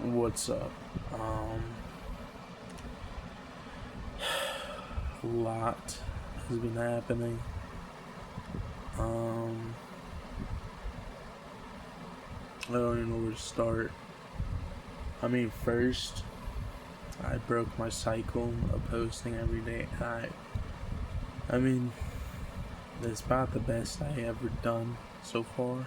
What's up? A lot has been happening. Um, I don't even know where to start. I mean, first, I broke my cycle of posting every day. I mean, that's about the best I ever done so far,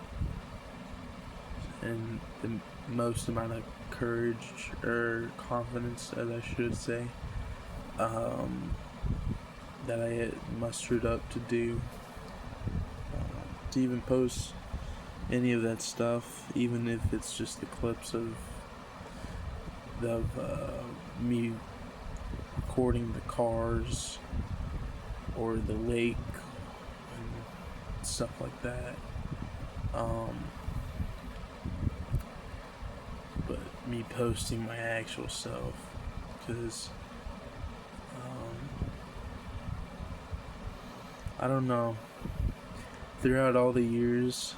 and the most amount of courage or confidence, as I should say, um, that I had mustered up to do, to even post any of that stuff, even if it's just the clips of me recording the cars or the lake and stuff like that. But me posting my actual self, because I don't know. Throughout all the years,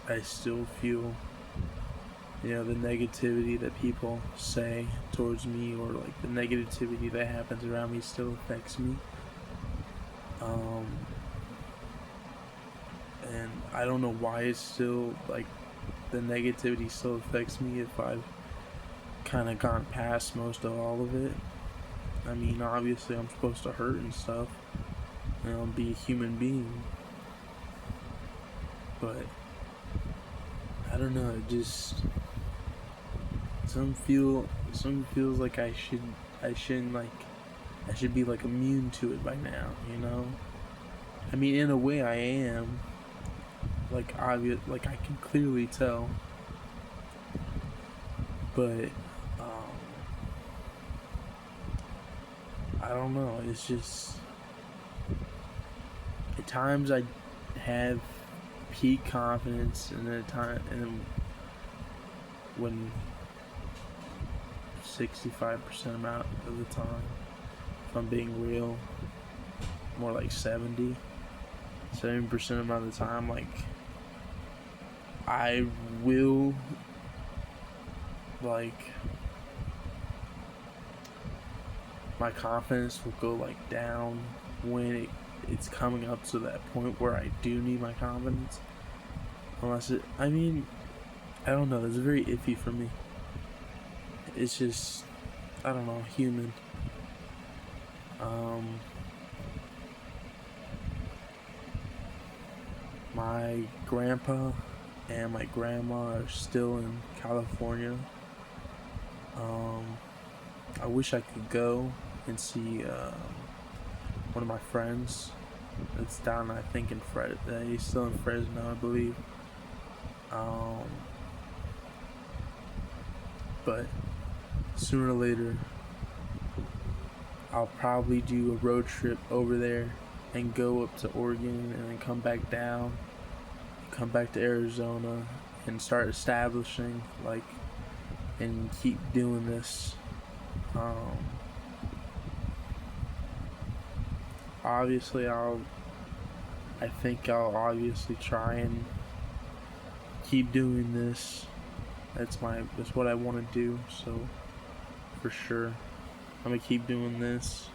I still feel, the negativity that people say towards me, or like the negativity that happens around me, still affects me. And I don't know why it's still like the negativity still affects me if I've kind of gone past most of all of it. I mean, obviously, I'm supposed to hurt and stuff, be a human being, but I don't know. It just some feels like I should be like immune to it by now. I mean, in a way, I am. Like obvious, like I can clearly tell, but I don't know. It's just at times I have peak confidence, and at time and when 65% amount of the time, if I'm being real, more like 70% amount of the time, like I will like my confidence will go like down when it's coming up to that point where I do need my confidence. I don't know, it's very iffy for me. It's just, I don't know, human. My grandpa and my grandma are still in California. I wish I could go and see one of my friends. It's down, I think, in he's still in Fresno, I believe. But sooner or later, I'll probably do a road trip over there and go up to Oregon and then come back down, come back to Arizona, and start establishing, and keep doing this. Obviously, I think I'll obviously try and keep doing this. That's what I want to do. So, for sure, I'm gonna keep doing this.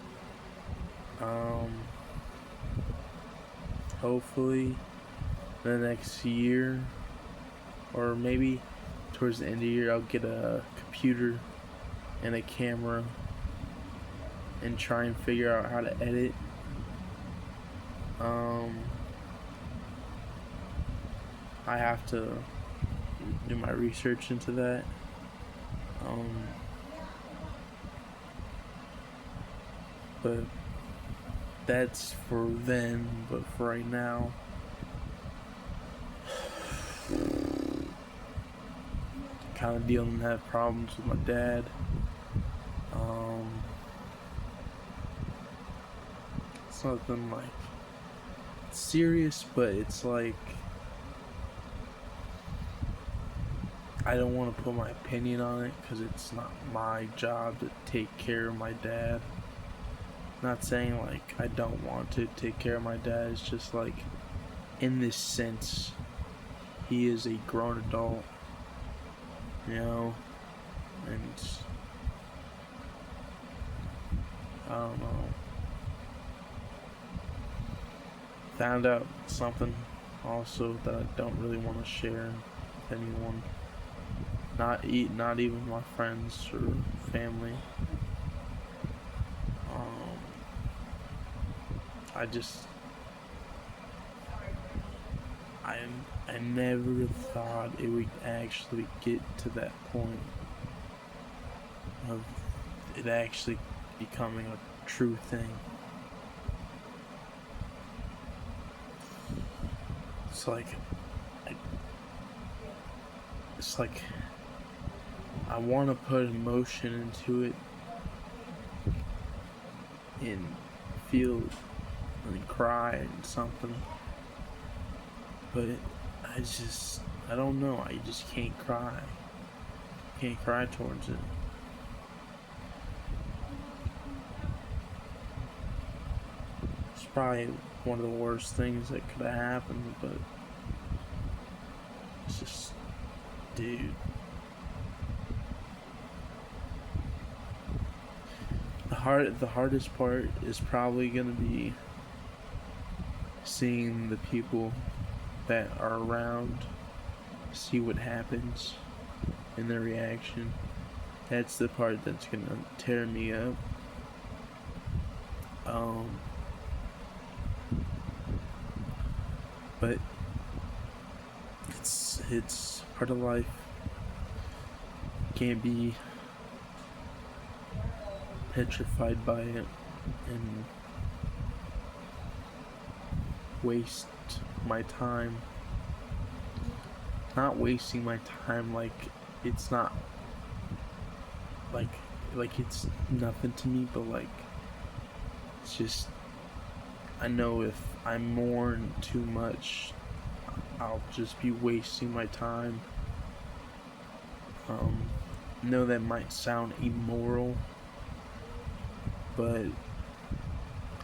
Hopefully, the next year, or maybe towards the end of the year, I'll get a computer and a camera and try and figure out how to edit. I have to do my research into that. But that's for then. But for right now, kind of dealing with that problems with my dad. It's nothing like serious, but it's like I don't want to put my opinion on it because it's not my job to take care of my dad. Not saying like I don't want to take care of my dad. It's just like, in this sense, he is a grown adult you know, and I don't know. Found out something also that I don't really want to share with anyone. Not even my friends or family. I just I never thought it would actually get to that point of it actually becoming a true thing. It's like it's like I want to put emotion into it and feel and cry and something, but I don't know. I just can't cry. Can't cry towards it. It's probably one of the worst things that could have happened, but it's just, dude. The hardest part is probably gonna be seeing the people that are around, see what happens in their reaction. That's the part that's gonna tear me up. But it's part of life. Can't be petrified by it and waste my time. Not wasting my time like it's not like it's nothing to me, but like it's just, I know if I mourn too much, I'll just be wasting my time. I know that might sound immoral, but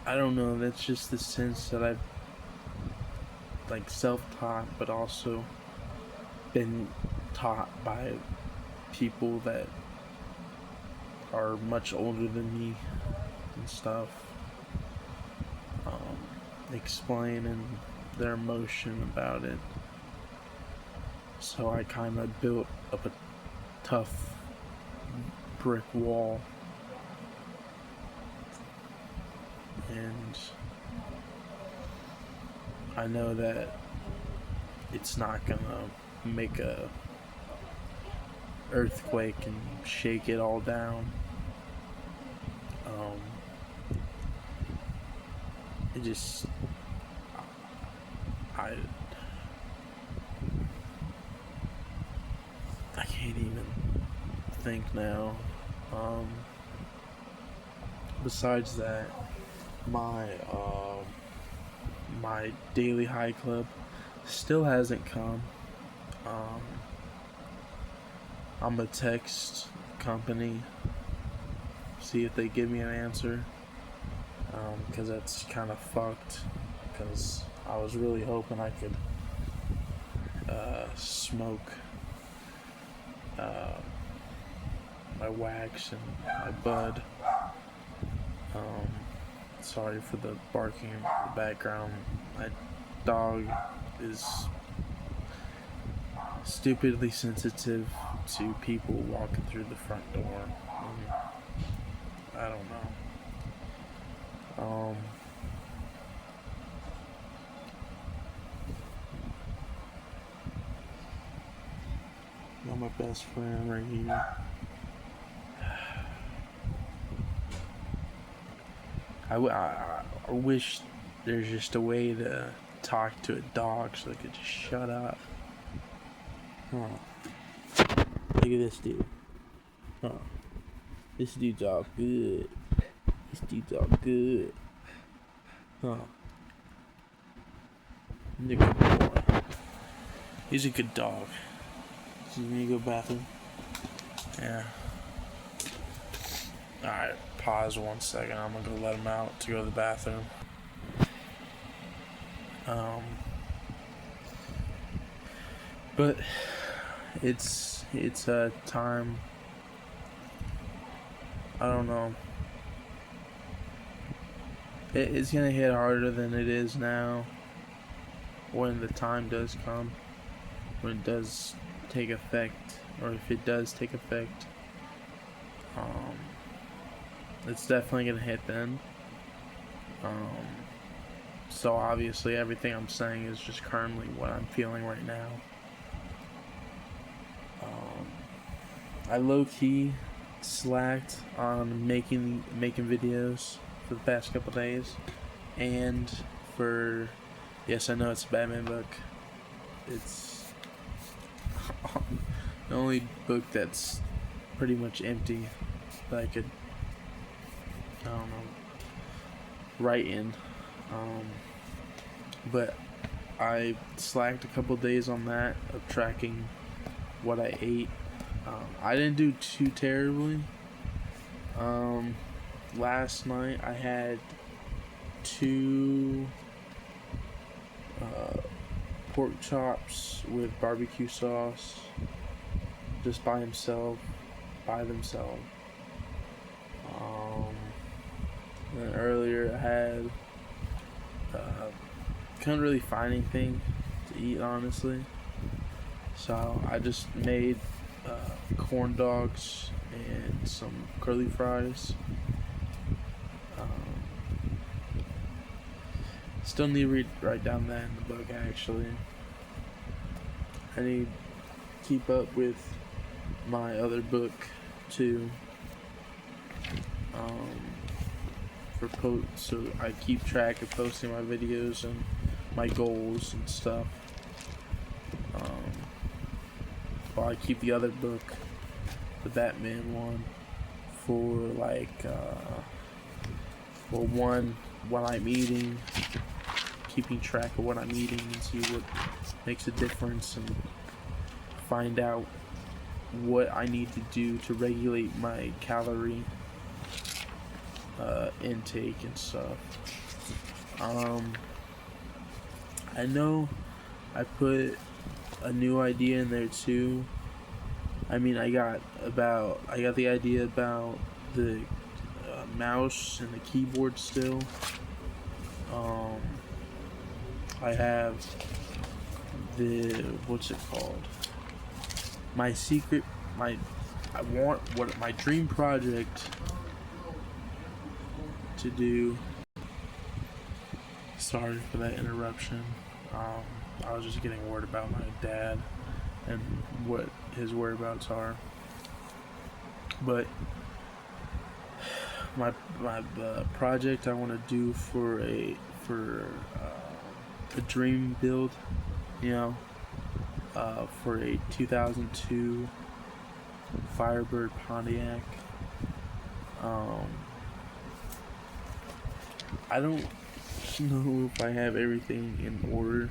I don't know, that's just the sense that I've like self-taught, but also been taught by people that are much older than me and stuff, explaining their emotion about it. So I kind of built up a tough brick wall, and I know that it's not gonna make a earthquake and shake it all down. It just, I can't even think now. Besides that, my my daily high club still hasn't come. I'm gonna text company, see if they give me an answer, because that's kind of fucked, because I was really hoping I could smoke my wax and my bud. Sorry for the barking in the background. My dog is stupidly sensitive to people walking through the front door. I don't know. Got my best friend right here. I wish there's just a way to talk to a dog so it could just shut up. Oh. Look at this dude. Oh. This dude's all good. This dude's all good. Oh. He's a good boy. He's a good dog. So you need to go bathroom? Yeah. Alright, pause 1 second. I'm gonna go let him out to go to the bathroom. But it's a time. I don't know. It's gonna hit harder than it is now when the time does come, when it does take effect, or if it does take effect. Um, it's definitely gonna hit then. Um, so obviously everything I'm saying is just currently what I'm feeling right now. I low key slacked on making videos for the past couple days, and for, yes, I know it's a Batman book. It's the only book that's pretty much empty that I could, I don't know, write in. But I slacked a couple days on that, of tracking what I ate. I didn't do too terribly. Last night I had 2 pork chops with barbecue sauce, just by themselves. And then earlier I had, couldn't really find anything to eat, honestly, so I just made corn dogs and some curly fries. Still need to write down that in the book, actually. I need to keep up with my other book too, so I keep track of posting my videos and my goals and stuff. While I keep the other book, the Batman one, for what I'm eating, keeping track of what I'm eating, and see what makes a difference, and find out what I need to do to regulate my calorie intake and stuff. I know I put a new idea in there too. I mean, I got the idea about the mouse and the keyboard still. I have the, what's it called? My dream project to do. Sorry for that interruption. I was just getting word about my dad and what his whereabouts are. But my project I want to do for a dream build, for a 2002 Firebird Pontiac. I don't know if I have everything in order.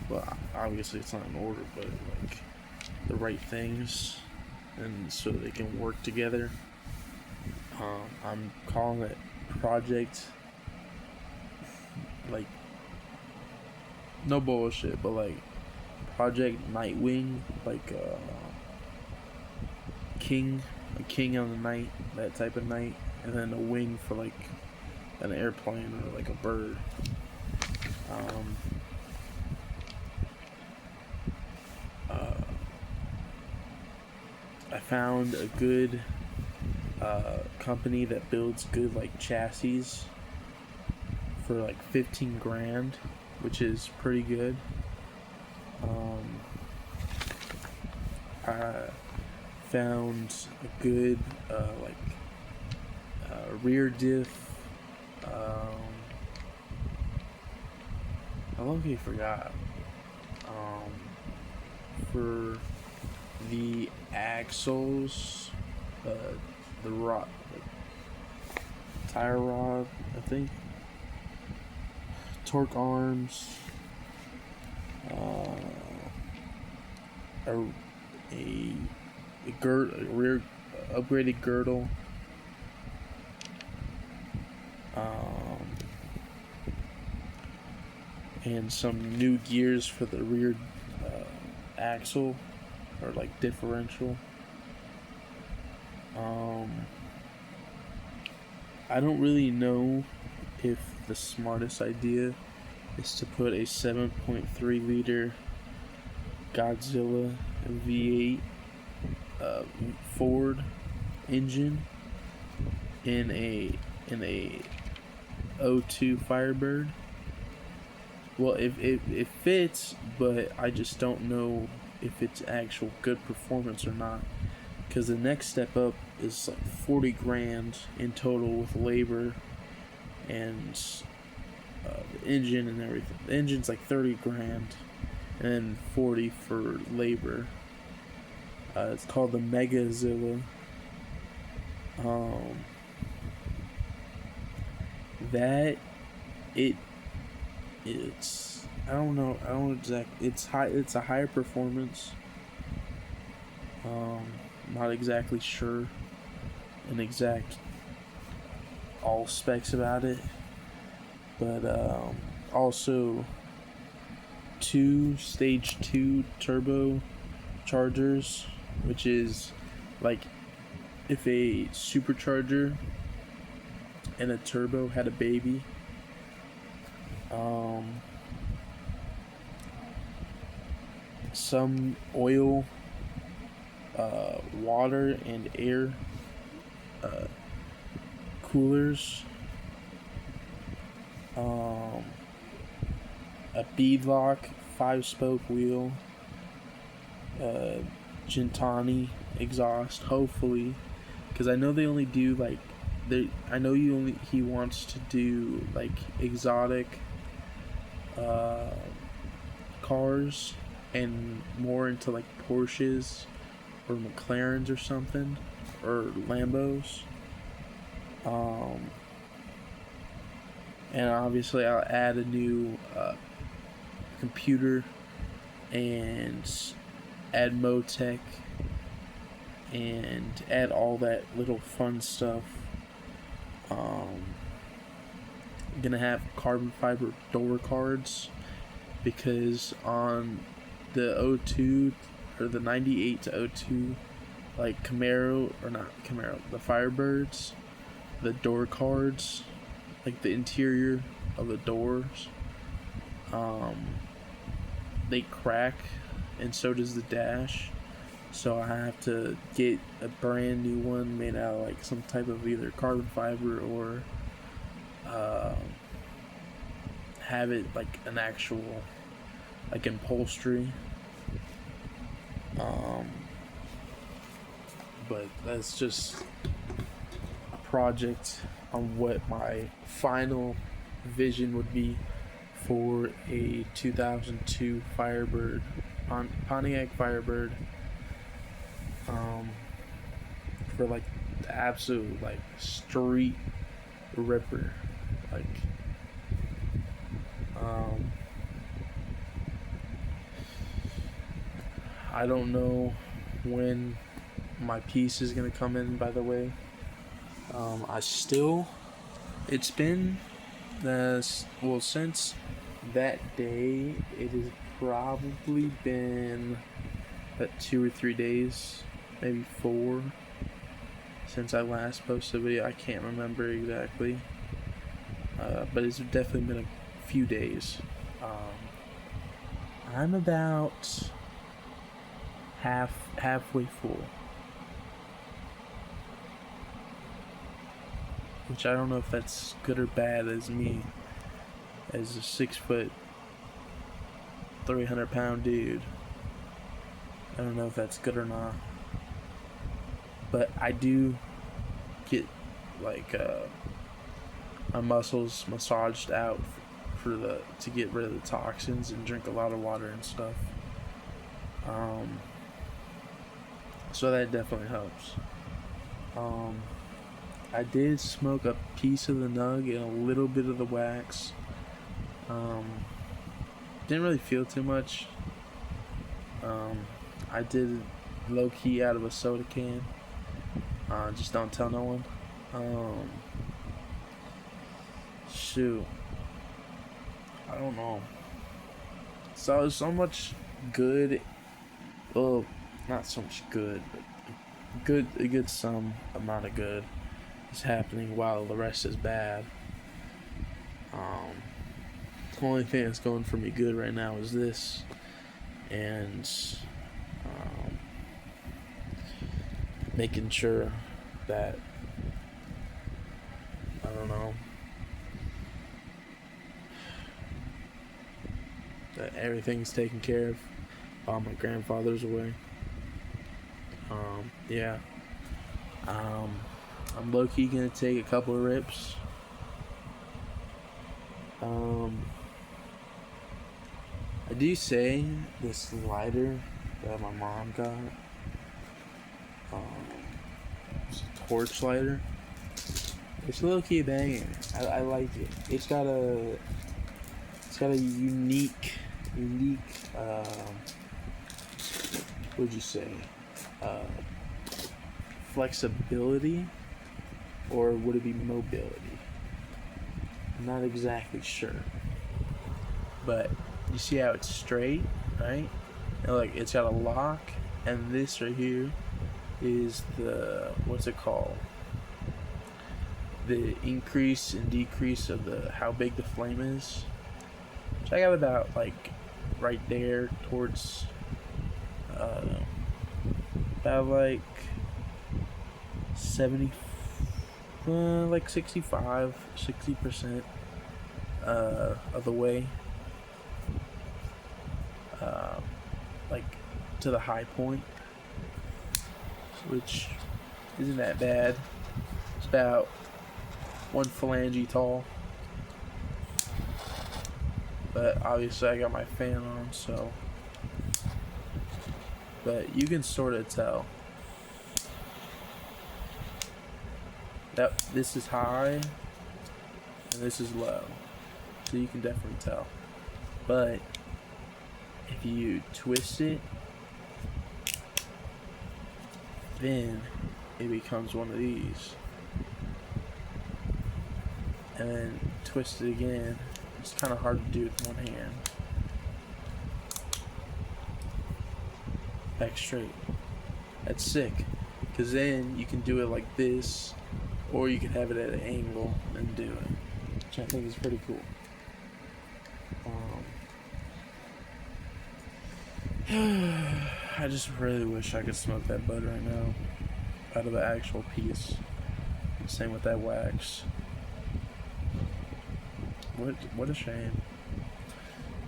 Well, obviously it's not in order, but like the right things, and so they can work together. I'm calling it Project, like, no bullshit, but like Project Nightwing, like a king on the night, that type of night, and then a wing for like an airplane or like a bird. I found a good company that builds good like chassis for like 15 grand, which is pretty good. I found a good rear diff. I low-key forgot. For the axles, the rod, the tire rod, I think, torque arms, a rear upgraded girdle, and some new gears for the rear axle, or like differential. Um, I don't really know if the smartest idea is to put a 7.3 liter Godzilla V8 Ford engine in a O2 Firebird. Well, it fits, but I just don't know if it's actual good performance or not. Because the next step up is like 40 grand in total with labor and the engine and everything. The engine's like 30 grand and 40 for labor. It's called the Megazilla. Um, that it it's I don't know. I don't exactly. It's high. It's a higher performance. Not exactly sure an exact all specs about it, but also two stage 2 turbo chargers, which is like if a supercharger and a turbo had a baby. Some oil, water, and air coolers, a beadlock 5-spoke wheel, Gintani exhaust, hopefully, because I know they only do like he wants to do like exotic cars and more into like Porsches or McLarens or something or Lambos. And obviously I'll add a new computer and add Motec and add all that little fun stuff. I'm gonna have carbon fiber door cards because on the O2 or the 98 to O2, like Camaro or not Camaro, the Firebirds, the door cards, like the interior of the doors, they crack, and so does the dash. So I have to get a brand new one made out of like some type of either carbon fiber or have it like an actual like upholstery. But that's just a project on what my final vision would be for a 2002 Firebird, Pontiac Firebird, for like the absolute like street ripper, like I don't know when my piece is gonna come in, by the way. It's been since that day, it has probably been about 2 or 3 days, maybe 4, since I last posted a video. I can't remember exactly, but it's definitely been a few days. I'm about halfway full, which I don't know if that's good or bad as me, as a 6 foot, 300-pound dude. I don't know if that's good or not, but I do get like my muscles massaged out to get rid of the toxins and drink a lot of water and stuff. So that definitely helps. I did smoke a piece of the nug and a little bit of the wax. Didn't really feel too much. I did low key out of a soda can. Just don't tell no one. Shoot. I don't know. So much good. Well, not so much good, but good, a good some amount of good is happening while the rest is bad. Um, the only thing that's going for me good right now is this, and um, making sure that, I don't know, that everything's taken care of while my grandfather's away. Yeah. I'm low key gonna take a couple of rips. I do say this lighter that my mom got, it's a torch lighter. It's low key banging. I like it. It's got a unique, what would you say, uh, flexibility, or would it be mobility? I'm not exactly sure. But you see how it's straight, right? And like it's got a lock, and this right here is the, what's it called? The increase and decrease of the how big the flame is. So I got about like right there towards about like 70, like 60% of the way, like to the high point, which isn't that bad. It's about one phalange tall, but obviously I got my fan on, so, but you can sort of tell that this is high and this is low, so you can definitely tell. But if you twist it, then it becomes one of these, and then twist it again. It's kind of hard to do with one hand. Back straight. That's sick, because then you can do it like this, or you can have it at an angle and do it, which I think is pretty cool. I just really wish I could smoke that bud right now out of the actual piece. Same with that wax. What a shame.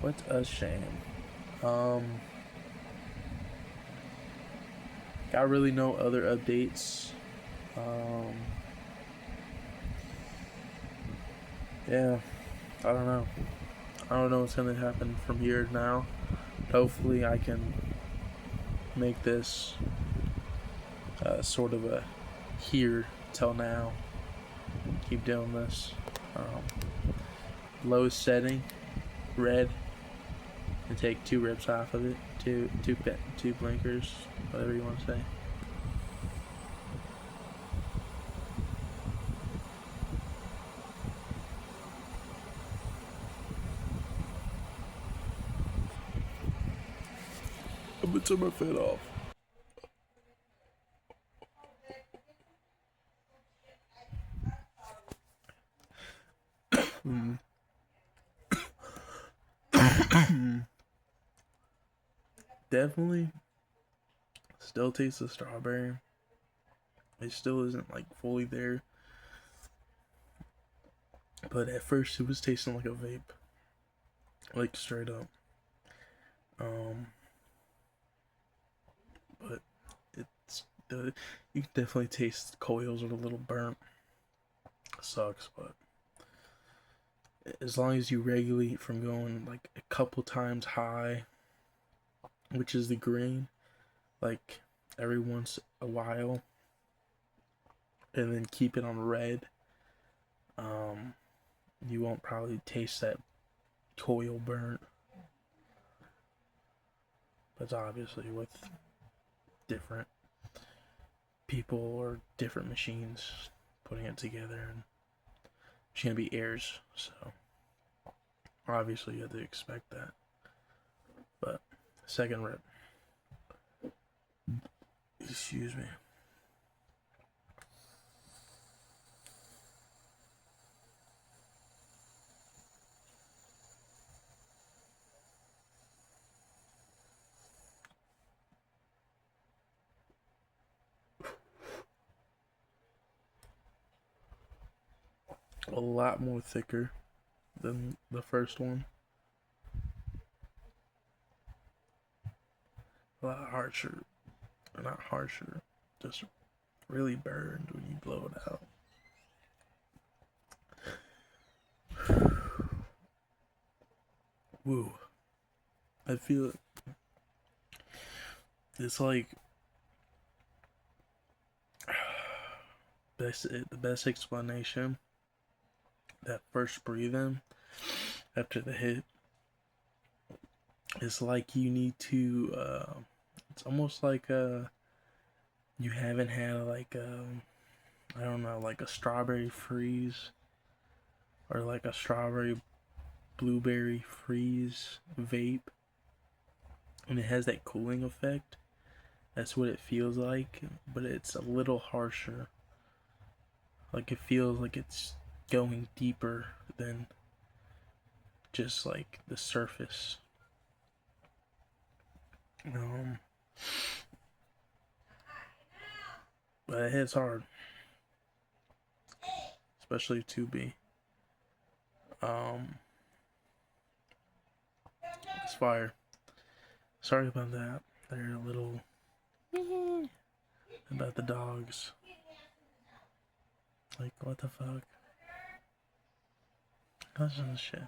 What a shame. Got really no other updates. Yeah, I don't know. I don't know what's gonna happen from here now. Hopefully I can make this sort of a here till now. Keep doing this. Lowest setting, red, and take 2 rips off of it. Two blinkers, whatever you want to say. I'm gonna turn my fan off. Definitely still tastes the strawberry. It still isn't like fully there, but at first it was tasting like a vape, like straight up. But it's you can definitely taste the coils are a little burnt. It sucks, but as long as you regulate from going like a couple times high, which is the green, like every once a while, and then keep it on red, you won't probably taste that coil burnt. But obviously with different people or different machines putting it together, and it's gonna be airs, so obviously you have to expect that. But second rip. Excuse me. A lot more thicker than the first one. A lot harsher. Not harsher. Just really burned when you blow it out. Woo. I feel it. It's like the best explanation. That first breathe in after the hit. It's like you need to. It's almost like you haven't had like I don't know, like a strawberry freeze or like a strawberry blueberry freeze vape, and it has that cooling effect. That's what it feels like, but it's a little harsher. Like it feels like it's going deeper than just like the surface. But it hits hard, especially 2B. It's fire. Sorry about that. They're a little about the dogs. Like, what the fuck? Listen to shit.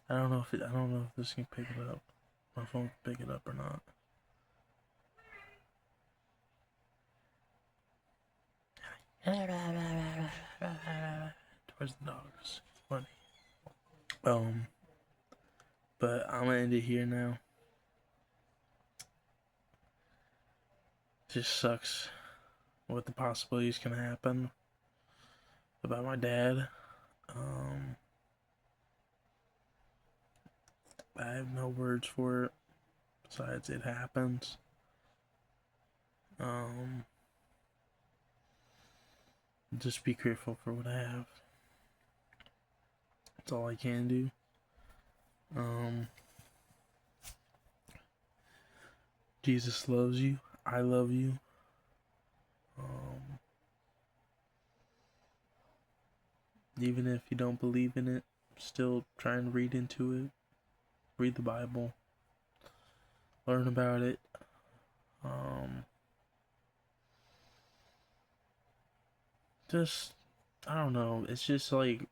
I don't know if this can pick it up. My phone can pick it up or not. Towards the dogs. It's funny. But I'm gonna end it here now. It just sucks what the possibilities can happen about my dad. I have no words for it besides it happens. Just be grateful for what I have. That's all I can do. Jesus loves you. I love you. Even if you don't believe in it, still try and read into it. Read the Bible. Learn about it. Just, I don't know. It's just like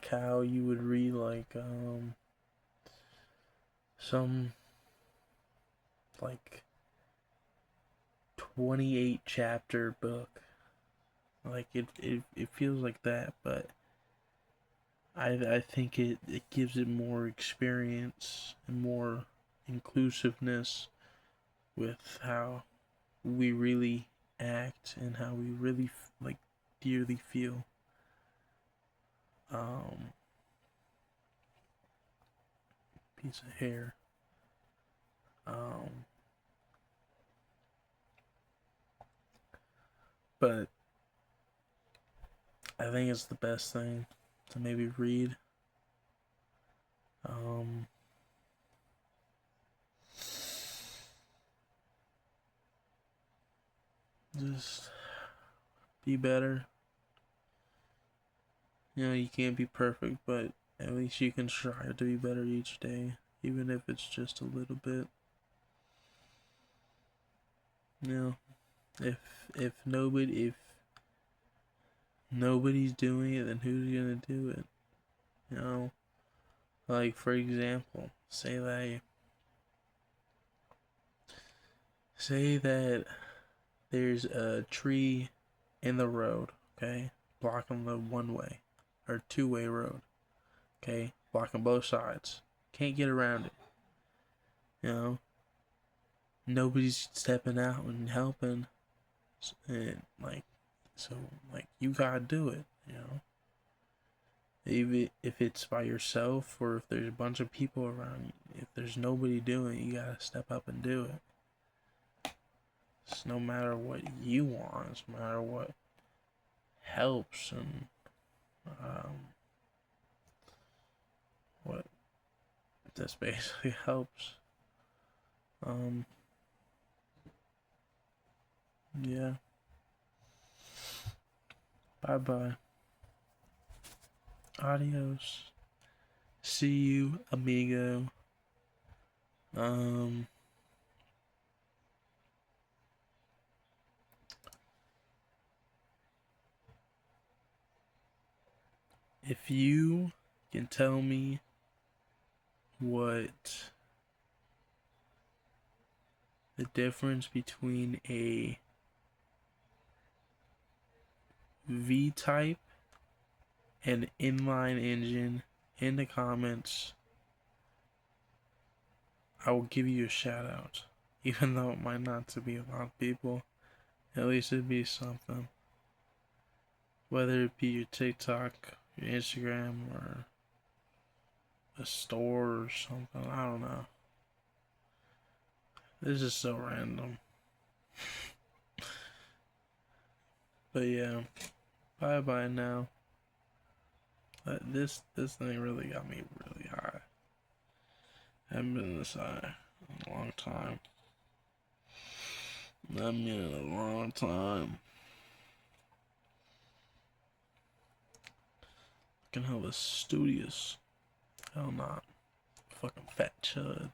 how you would read like some like 28 chapter book. Like it feels like that, but I think it gives it more experience and more inclusiveness with how we really act and how we really like dearly feel. Piece of hair. But I think it's the best thing to maybe read. Just be better. You know, you can't be perfect, but at least you can strive to be better each day, even if it's just a little bit. You know, if nobody's doing it, then who's gonna do it? You know, like for example, say that there's a tree in the road, okay, blocking the one-way or two-way road, okay, blocking both sides. Can't get around it. You know, nobody's stepping out and helping, and like, so like you gotta do it. You know, Even if it's by yourself or if there's a bunch of people around you, if there's nobody doing it, you gotta step up and do it. It's no matter what you want, it's no matter what helps and what this basically helps. Yeah. Bye bye. Adios. See you, amigo. If you can tell me what the difference between a V-type and inline engine in the comments, I will give you a shout out. Even though it might not to be a lot of people, at least it'd be something. Whether it be your TikTok, your Instagram, or a store or something, I don't know. This is so random. But yeah, bye bye now. This thing really got me really high. I haven't been this high in a long time. I mean, a long time. Fucking hell, is studious. Hell not. Fucking fat chud.